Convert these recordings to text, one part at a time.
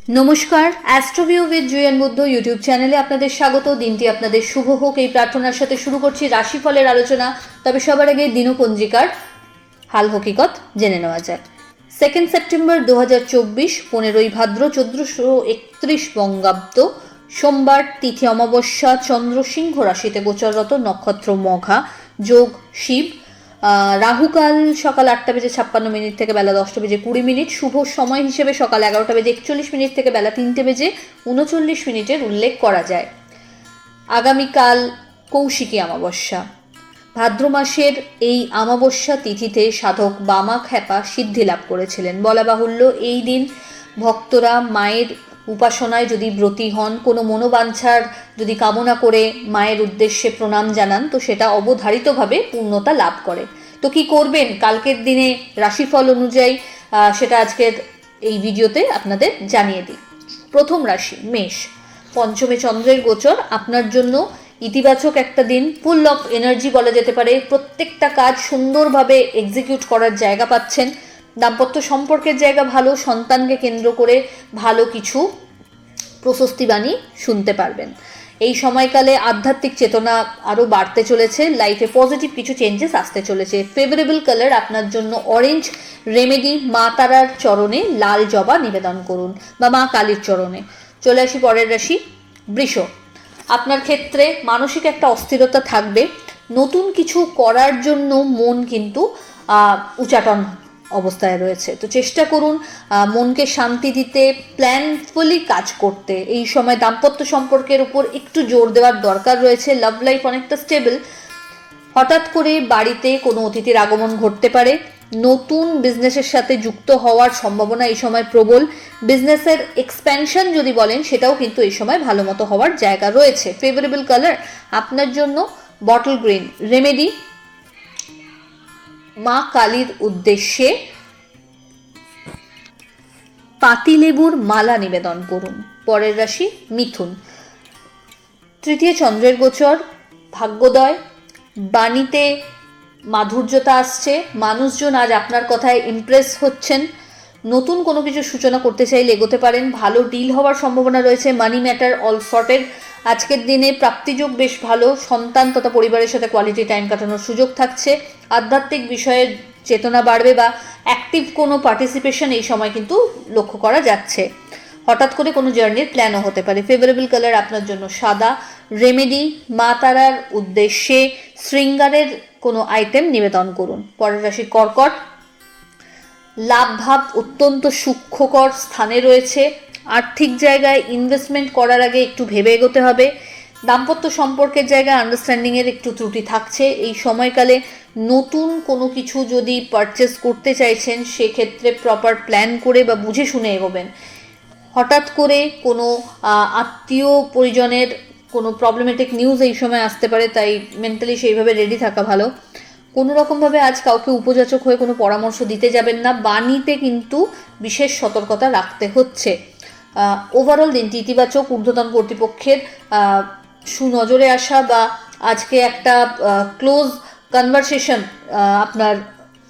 নমস্কার, অ্যাস্ট্রোভিউ with জুয়েন Buddha YouTube চ্যানেলে আপনাদের স্বাগত। দিনটি আপনাদের শুভ হোক এই প্রার্থনার সাথে শুরু করছি রাশিফলের আলোচনা। তবে সবার আগে দিনপঞ্জিকার হাল হকিকত জেনে নেওয়া যাক। 2 সেপ্টেম্বর 2024, 15ই ভাদ্র, 1431 বঙ্গাব্দ, সোমবার, তিথি অমাবস্যা, চন্দ্র সিংহ রাশিতে গোচররত, নক্ষত্র মঘা, যোগ শিব, রাহুকাল সকাল 8:56 থেকে বেলা 10:20, শুভ সময় হিসেবে সকাল 11:41 থেকে বেলা 3:39 উল্লেখ করা যায়। আগামীকাল কৌশিকী অমাবস্যা। ভাদ্র মাসের এই অমাবস্যা তিথিতে সাধক বামা খ্যাপা সিদ্ধি লাভ করেছিলেন। বলা বাহুল্য, এই দিন ভক্তরা মায়ের উপাসনায় যদি ব্রতী হন, কোনো মনোবাঞ্ছার যদি কামনা করে মায়ের উদ্দেশ্যে প্রণাম জানান, তো সেটা অবধারিতভাবে পূর্ণতা লাভ করে। তো কি করবেন কালকের দিনে রাশিফল অনুযায়ী, সেটা আজকের এই ভিডিওতে আপনাদের জানিয়ে দিই। প্রথম রাশি মেষ। পঞ্চমে চন্দ্রের গোচর আপনার জন্য ইতিবাচক একটা দিন, ফুল অফ এনার্জি বলা যেতে পারে। প্রত্যেকটা কাজ সুন্দরভাবে এক্সিকিউট করার জায়গা পাচ্ছেন। দাম্পত্য সম্পর্কের জায়গা ভালো, সন্তানকে কেন্দ্র করে ভালো কিছু প্রশস্তিবাণী শুনতে পারবেন। এই সময়কালে আধ্যাত্মিক চেতনা আরও বাড়তে চলেছে, লাইফে পজিটিভ কিছু চেঞ্জেস আসতে চলেছে। ফেভারেবল কালার আপনার জন্য অরেঞ্জ। রেমেডি, মা তারার চরণে লাল জবা নিবেদন করুন বা মা কালীর চরণে। চলে আসি পরের রাশি বৃষ। আপনার ক্ষেত্রে মানসিক একটা অস্থিরতা থাকবে। নতুন কিছু করার জন্য মন কিন্তু উচাটন অবস্থায় রয়েছে, তো চেষ্টা করুন মনকে শান্তি দিতে, প্ল্যানফুলি কাজ করতে। এই সময় দাম্পত্য সম্পর্কের উপর একটু জোর দেওয়ার দরকার রয়েছে। লাভ লাইফ অনেকটা স্টেবল। হঠাৎ করে বাড়িতে কোনো অতিথির আগমন ঘটতে পারে। নতুন বিজনেসের সাথে যুক্ত হওয়ার সম্ভাবনা এই সময় প্রবল। বিজনেসের এক্সপ্যানশন যদি বলেন, সেটাও কিন্তু এই সময় ভালো মতো হওয়ার জায়গা রয়েছে। ফেভারেবল কালার আপনার জন্য বটল গ্রিন। রেমেডি, মা কালীর উদ্দেশ্যে পাতিলেবুর মালা নিবেদন করুন। পরের রাশি মিথুন। তৃতীয় চন্দ্রের গোচর, ভাগ্যোদয়, বাণীতে মাধুর্যতা আসছে। মানুষজন আজ আপনার কথায় ইমপ্রেস হচ্ছেন। নতুন কোনো কিছু সূচনা করতে চাইলে এগোতে পারেন। ভালো ডিল হওয়ার সম্ভাবনা রয়েছে। মানি ম্যাটার অল সর্টেড। আজকের দিনে প্রাপ্তিযোগ বেশ ভালো। সন্তান তথা পরিবারের সাথে কোয়ালিটি টাইম কাটানোর সুযোগ থাকছে। আধ্যাত্মিক বিষয়ের চেতনা বাড়বে বা অ্যাক্টিভ কোনো পার্টিসিপেশন এই সময় কিন্তু লক্ষ্য করা যাচ্ছে। হঠাৎ করে কোনো জার্নির প্ল্যানও হতে পারে। ফেভারেবল কালার আপনার জন্য সাদা। রেমেডি, মা তারার উদ্দেশ্যে শৃঙ্গারের কোনো আইটেম নিবেদন করুন। পরের রাশি কর্কট। লাভ ভাব অত্যন্ত সূক্ষ্মকর স্থানে রয়েছে। আর্থিক জায়গায় ইনভেস্টমেন্ট করার আগে একটু ভেবে এগোতে হবে। দাম্পত্য সম্পর্কের জায়গায় আন্ডারস্ট্যান্ডিংয়ের একটু ত্রুটি থাকছে। এই সময়কালে নতুন কোনো কিছু যদি পারচেস করতে চাইছেন, সেক্ষেত্রে প্রপার প্ল্যান করে বা বুঝে শুনে এগোবেন। হঠাৎ করে কোনো আত্মীয় পরিজনের কোনো প্রবলেমেটিক নিউজ এই সময় আসতে পারে, তাই মেন্টালি সেইভাবে রেডি থাকা ভালো। কোনো রকমভাবে আজ কাউকে উপযাচক হয়ে কোনো পরামর্শ দিতে যাবেন না। বাণীতে কিন্তু বিশেষ সতর্কতা রাখতে হচ্ছে। ওভারঅল দিনটি ইতিবাচক। ঊর্ধ্বতন কর্তৃপক্ষের সুনজরে আসা বা আজকে একটা ক্লোজ কনভারসেশন আপনার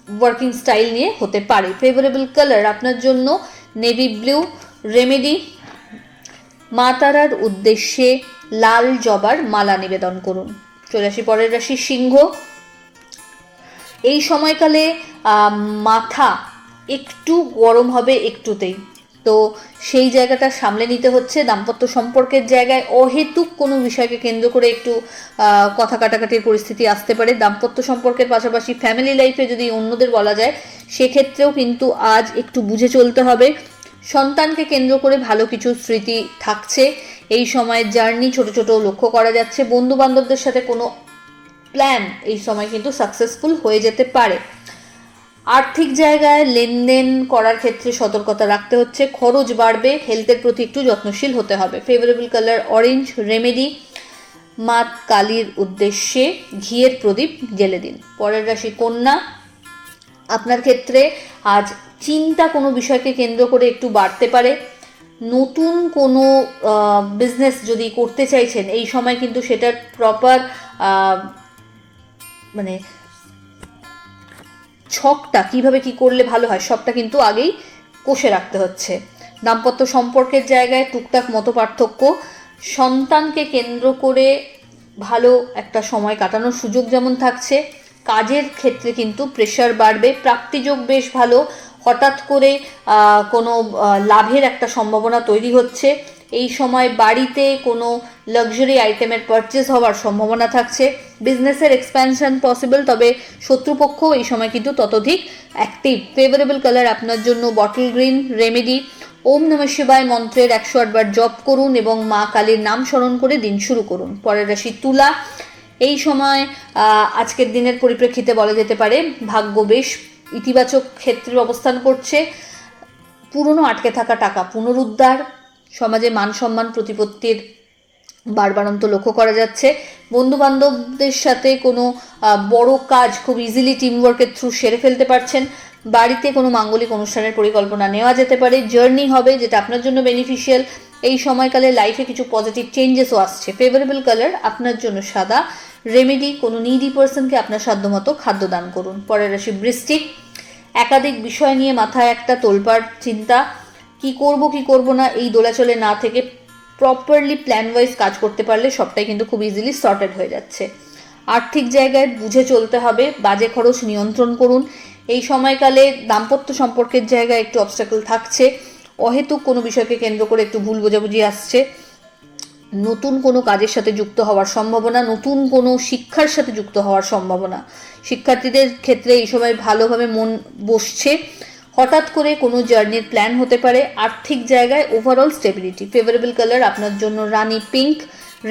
ওয়ার্কিং স্টাইল নিয়ে হতে পারে। ফেভারেবল কালার আপনার জন্য নেভি ব্লু। রেমেডি, মা তারার উদ্দেশ্যে লাল জবার মালা নিবেদন করুন। চলে আসি পরের রাশি সিংহ। এই সময়কালে মাথা একটু গরম হবে একটুতেই, তো সেই জায়গাটা সামলে নিতে হচ্ছে। দাম্পত্য সম্পর্কের জায়গায় অহেতুক কোনো বিষয়কে কেন্দ্র করে একটু কথা কাটাকাটির পরিস্থিতি আসতে পারে। দাম্পত্য সম্পর্কের পাশাপাশি ফ্যামিলি লাইফে যদি অন্যদের বলা যায়, সেক্ষেত্রেও কিন্তু আজ একটু বুঝে চলতে হবে। সন্তানকে কেন্দ্র করে ভালো কিছু স্মৃতি থাকছে। এই সময়ের জার্নি ছোট ছোট লক্ষ্য করা যাচ্ছে। বন্ধু বান্ধবদের সাথে কোনো প্ল্যান এই সময় কিন্তু সাকসেসফুল হয়ে যেতে পারে। আর্থিক জায়গায় লেনদেন করার ক্ষেত্রে সতর্কতা রাখতে হচ্ছে। খরচ বাড়বে, হেলথের প্রতি একটু যত্নশীল হতে হবে। Favourable colour orange. রেমেডি, মা কালীর উদ্দেশ্যে ঘিয়ের প্রদীপ জ্বেলে দিন। পরের রাশি কন্যা। আপনার ক্ষেত্রে আজ চিন্তা কোনো বিষয়কে কেন্দ্র করে একটু বাড়তে পারে। নতুন কোনো বিজনেস যদি করতে চাইছেন, এই সময় কিন্তু সেটার প্রপার মানে ছকটা কিভাবে কি করলে ভালো হয়, সবটা কিন্তু আগেই কষে রাখতে হচ্ছে। দাম্পত্য সম্পর্কের জায়গায় টুকটাক মতপার্থক্য, সন্তানকে কেন্দ্র করে ভালো একটা সময় কাটানোর সুযোগ যেমন থাকছে, কাজের ক্ষেত্রে কিন্তু প্রেশার বাড়বে। প্রাপ্তিযোগ বেশ ভালো, হঠাৎ করে কোনো লাভের একটা সম্ভাবনা তৈরি হচ্ছে। এই সময় বাড়িতে কোনো লাক্সারি আইটেমের পারচেস হওয়ার সম্ভাবনা থাকছে। বিজনেসের এক্সপ্যানশন পসিবল, তবে শত্রুপক্ষ এই সময় কিন্তু ততোধিক অ্যাক্টিভ। ফেভারেবল কালার আপনার জন্য বটল গ্রিন। রেমেডি, ওম নমঃ শিবায় মন্ত্রের 108 বার জপ করুন এবং মা কালীর নাম স্মরণ করে দিন শুরু করুন। পরের রাশি তুলা। এই সময় আজকের দিনের পরিপ্রেক্ষিতে বলা যেতে পারে ভাগ্য বেশ ইতিবাচক ক্ষেত্রে অবস্থান করছে। পুরনো আটকে থাকা টাকা পুনরুদ্ধার, সমাজে মান সম্মান প্রতিপত্তির বাড়বাড়ন্ত লক্ষ্য করা যাচ্ছে। বন্ধু বান্ধবদের সাথে কোনো বড় কাজ খুব ইজিলি টিমওয়ার্কের থ্রু সেরে ফেলতে পারছেন। বাড়িতে কোনো মাঙ্গলিক অনুষ্ঠানের পরিকল্পনা নেওয়া যেতে পারে। জার্নি হবে যেটা আপনার জন্য বেনিফিশিয়াল। এই সময়কালে লাইফে কিছু পজিটিভ চেঞ্জেসও আসছে। ফেভারেবল কালার আপনার জন্য সাদা। রেমেডি, কোনো নিডি পার্সনকে আপনার সাধ্যমতো খাদ্য দান করুন। পরের রাশি বৃশ্চিক। একাধিক বিষয় নিয়ে মাথায় একটা তোলপাড় চিন্তা, কি করব না এই দোলাচলে না থেকে প্রপারলি প্ল্যান ওয়াইজ কাজ করতে পারলে সবটাই কিন্তু খুব ইজিলি সর্টেড হয়ে যাচ্ছে। আর্থিক জায়গায় বুঝে চলতে হবে, বাজে খরচ নিয়ন্ত্রণ করুন। এই সময়কালে দাম্পত্য সম্পর্কের জায়গায় একটু অবস্ট্যাকল থাকছে। অহেতুক কোনো বিষয়কে কেন্দ্র করে একটু ভুল বোঝাবুঝি আসছে। নতুন কোনো কাজের সাথে যুক্ত হওয়ার সম্ভাবনা, নতুন কোনো শিক্ষার সাথে যুক্ত হওয়ার সম্ভাবনা। শিক্ষার্থীদের ক্ষেত্রে এই সময় ভালোভাবে মন বসছে। হঠাৎ করে কোনো জার্নির প্ল্যান হতে পারে। আর্থিক জায়গায় ওভারঅল স্টেবিলিটি। ফেভারেবল কালার আপনার জন্য রানী পিঙ্ক।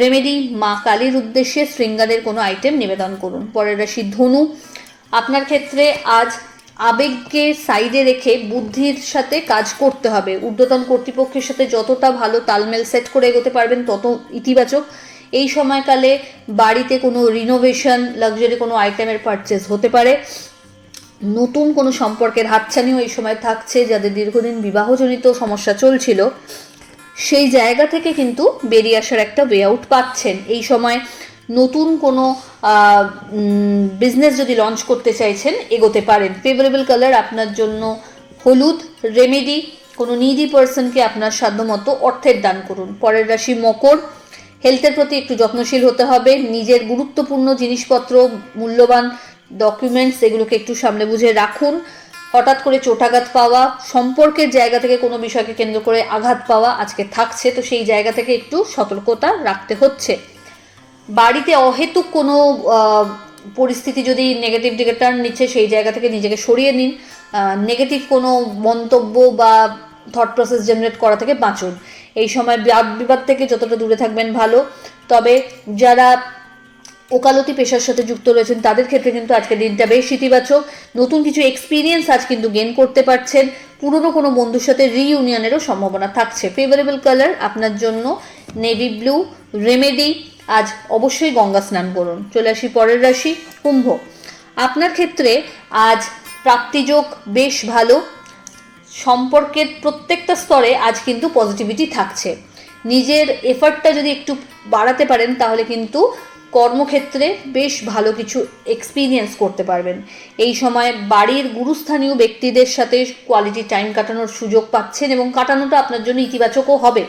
রেমেডি, মা কালীর উদ্দেশ্যে শৃঙ্গারের কোনো আইটেম নিবেদন করুন। পরের রাশি ধনু। আপনার ক্ষেত্রে আজ আবেগকে সাইডে রেখে বুদ্ধির সাথে কাজ করতে হবে। ঊর্ধ্বতন কর্তৃপক্ষের সাথে যতটা ভালো তালমেল সেট করে এগোতে পারবেন তত ইতিবাচক। এই সময়কালে বাড়িতে কোনো রিনোভেশন, লাক্সারি কোনো আইটেমের পারচেস হতে পারে। নতুন কোনো সম্পর্কের হাতছানিও এই সময় থাকছে। যাদের দীর্ঘদিন বিবাহজনিত সমস্যা চলছিল সেই জায়গা থেকে কিন্তু বেরিয়ে আসার একটা ওয়ে আউট পাচ্ছেন। এই সময় নতুন কোনো বিজনেস যদি লঞ্চ করতে চাইছেন এগোতে পারেন। ফেভারেবল কালার আপনার জন্য হলুদ। রেমেডি, কোনো নিডি পার্সনকে আপনার সাধ্যমতো অর্থের দান করুন। পরের রাশি মকর। হেলথের প্রতি একটু যত্নশীল হতে হবে। নিজের গুরুত্বপূর্ণ জিনিসপত্র, মূল্যবান ডকুমেন্টস এগুলোকে একটু সামনে বুঝে রাখুন। হঠাৎ করে চোটাঘাত পাওয়া, সম্পর্কের জায়গা থেকে কোনো বিষয়কে কেন্দ্র করে আঘাত পাওয়া আজকে থাকছে, তো সেই জায়গা থেকে একটু সতর্কতা রাখতে হচ্ছে। বাড়িতে অহেতুক কোনো পরিস্থিতি যদি নেগেটিভ দিকে টার্ন নিচ্ছে সেই জায়গা থেকে নিজেকে সরিয়ে নিন। নেগেটিভ কোনো মন্তব্য বা থট প্রসেস জেনারেট করা থেকে বাঁচুন। এই সময় বাদ বিবাদ থেকে যতটা দূরে থাকবেন ভালো। তবে যারা ওকালতি পেশার সাথে যুক্ত রয়েছেন তাদের ক্ষেত্রে কিন্তু আজকের দিনটা বেশ ইতিবাচক। নতুন কিছু এক্সপিরিয়েন্স আজ কিন্তু গেইন করতে পারছেন। পুরনো কোনো বন্ধুর সাথে রিইউনিয়নেরও সম্ভাবনা থাকছে। ফেভারেবল কালার আপনার জন্য নেভি ব্লু। রেমেডি, আজ অবশ্যই গঙ্গা স্নান করুন। চলে আসি পরের রাশি কুম্ভ। আপনার ক্ষেত্রে আজ প্রাপ্তিযোগ বেশ ভালো। সম্পর্কের প্রত্যেকটা স্তরে আজ কিন্তু পজিটিভিটি থাকছে। নিজের এফার্টটা যদি একটু বাড়াতে পারেন তাহলে কিন্তু কর্মক্ষেত্রে বেশ ভালো কিছু এক্সপিরিয়েন্স করতে পারবেন। এই সময় বাড়ির গুরুস্থানীয় ব্যক্তিদের সাথে কোয়ালিটি টাইম কাটানোর সুযোগ পাচ্ছেন এবং কাটানোটা আপনার জন্য ইতিবাচকও হবে।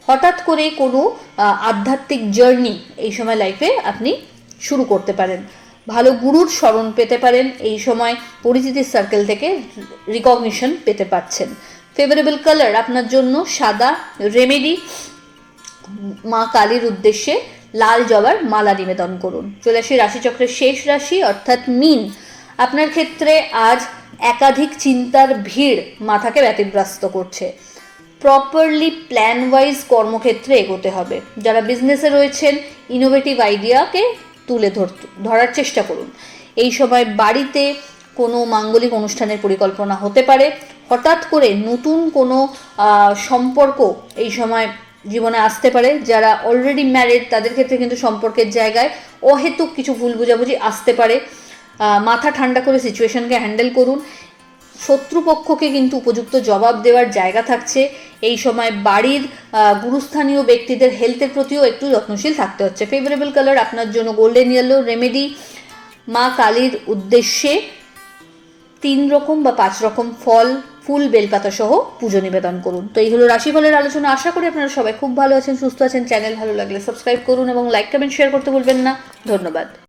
হঠাৎ করে কোনো আধ্যাত্মিক জার্নি এই সময় লাইফে আপনি শুরু করতে পারেন। ভালো গুরুর স্মরণ পেতে পারেন। এই সময় পরিচিতির সার্কেল থেকে রিকগনিশন পেতে পাচ্ছেন। ফেভারেবল কালার আপনার জন্য সাদা। রেমেডি, মা কালীর উদ্দেশ্যে লাল জবার মালা নিবেদন করুন। চলে আসি রাশিচক্রের শেষ রাশি অর্থাৎ মীন। আপনার ক্ষেত্রে আজ একাধিক চিন্তার ভিড় মাথাকে ব্যতিব্যস্ত করছে। প্রপারলি প্ল্যান ওয়াইজ কর্মক্ষেত্রে এগোতে হবে। যারা বিজনেসে রয়েছেন ইনোভেটিভ আইডিয়াকে তুলে ধরার চেষ্টা করুন। এই সময় বাড়িতে কোনো মাঙ্গলিক অনুষ্ঠানের পরিকল্পনা হতে পারে। হঠাৎ করে নতুন কোনো সম্পর্ক এই সময় জীবনে আসতে পারে। যারা অলরেডি ম্যারিড তাদের ক্ষেত্রে কিন্তু সম্পর্কের জায়গায় অহেতুক কিছু ভুল বোঝাবুঝি আসতে পারে। মাথা ঠান্ডা করে সিচুয়েশনকে হ্যান্ডেল করুন। শত্রুপক্ষকে কিন্তু উপযুক্ত জবাব দেওয়ার জায়গা থাকছে। এই সময় বাড়ির গুরুস্থানীয় ব্যক্তিদের হেলথের প্রতিও একটু যত্নশীল থাকতে হচ্ছে। ফেভারেবল কালার আপনার জন্য গোল্ডেন ইয়েলো। রেমেডি, মা কালীর উদ্দেশ্যে 3 রকম বা 5 রকম ফল ফুল বেলপাতা সহ পুজো নিবেদন করুন। তো এই হলো রাশিফলের আলোচনা। আশা করি আপনারা সবাই খুব ভালো আছেন, সুস্থ আছেন। চ্যানেল ভালো লাগলে সাবস্ক্রাইব করুন এবং লাইক কমেন্ট শেয়ার করতে ভুলবেন না। ধন্যবাদ।